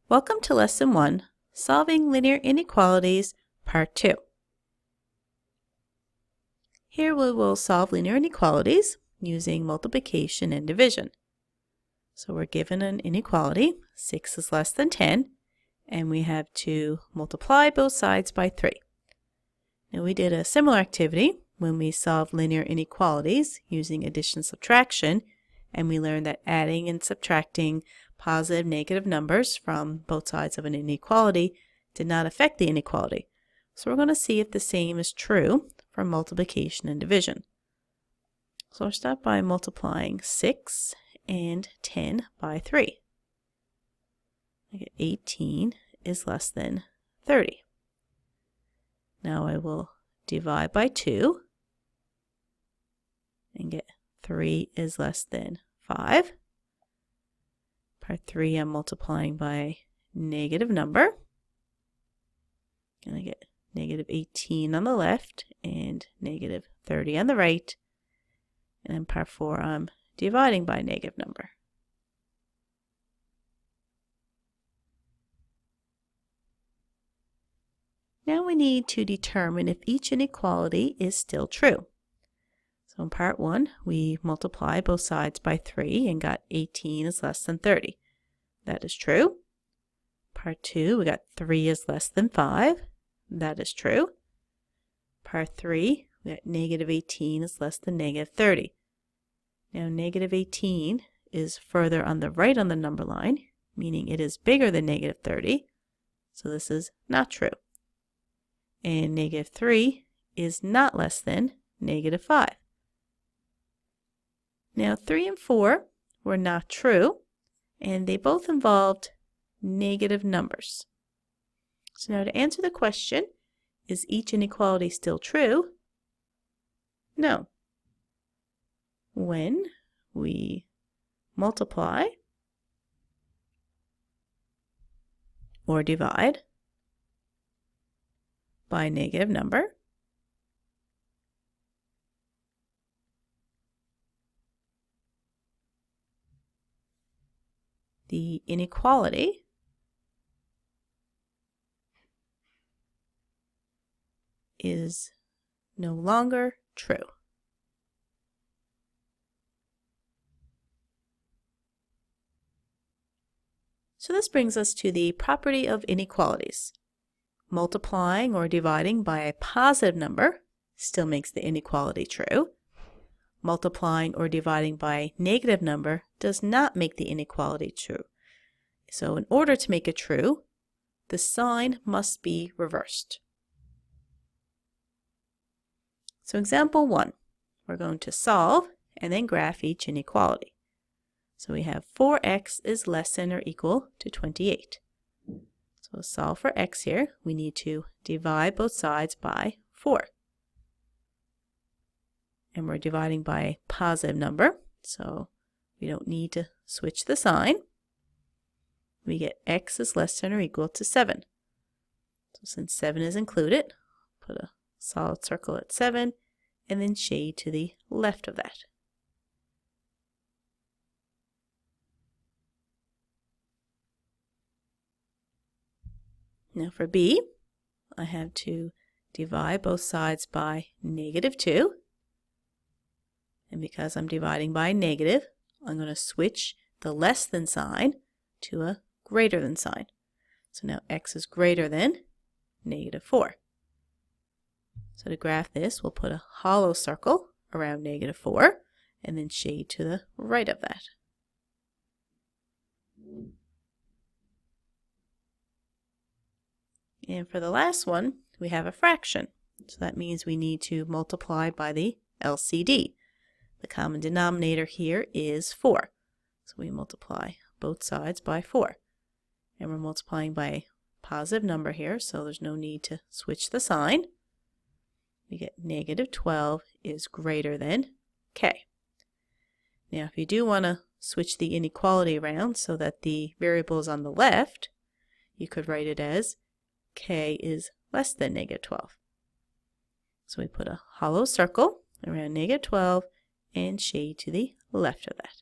Welcome to Lesson 1, Solving Linear Inequalities, Part 2. Here we will solve linear inequalities using multiplication and division. So we're given an inequality, 6 is less than 10, and we have to multiply both sides by 3. Now we did a similar activity when we solved linear inequalities using addition and subtraction, and we learned that adding and subtracting positive, negative numbers from both sides of an inequality did not affect the inequality. So we're going to see if the same is true for multiplication and division. So I'll start by multiplying 6 and 10 by 3. I get 18 is less than 30. Now I will divide by 2 and get 3 is less than 5. Part 3, I'm multiplying by a negative number. And I get negative 18 on the left and negative 30 on the right. And in part 4, I'm dividing by a negative number. Now we need to determine if each inequality is still true. So in part 1, we multiply both sides by 3 and got 18 is less than 30. That is true. Part 2, we got 3 is less than 5. That is true. Part 3, we got negative 18 is less than negative 30. Now negative 18 is further on the right on the number line, meaning it is bigger than negative 30. So this is not true. And negative 3 is not less than negative 5. Now 3 and 4 were not true, and they both involved negative numbers. So now to answer the question, is each inequality still true? No. When we multiply or divide by a negative number, the inequality is no longer true. So this brings us to the property of inequalities. Multiplying or dividing by a positive number still makes the inequality true. Multiplying or dividing by a negative number does not make the inequality true. So in order to make it true, the sign must be reversed. So example 1, we're going to solve and then graph each inequality. So we have 4x is less than or equal to 28. So we'll solve for x here. We need to divide both sides by 4. And we're dividing by a positive number, so we don't need to switch the sign. We get x is less than or equal to 7. So since 7 is included, put a solid circle at 7 and then shade to the left of that. Now for b, I have to divide both sides by negative 2. And because I'm dividing by negative, I'm going to switch the less than sign to a greater than sign. So now x is greater than negative 4. So to graph this, we'll put a hollow circle around negative 4 and then shade to the right of that. And for the last one, we have a fraction. So that means we need to multiply by the LCD. The common denominator here is 4. So we multiply both sides by 4. And we're multiplying by a positive number here, so there's no need to switch the sign. We get negative 12 is greater than k. Now if you do want to switch the inequality around so that the variable is on the left, you could write it as k is less than negative 12. So we put a hollow circle around negative 12 and shade to the left of that.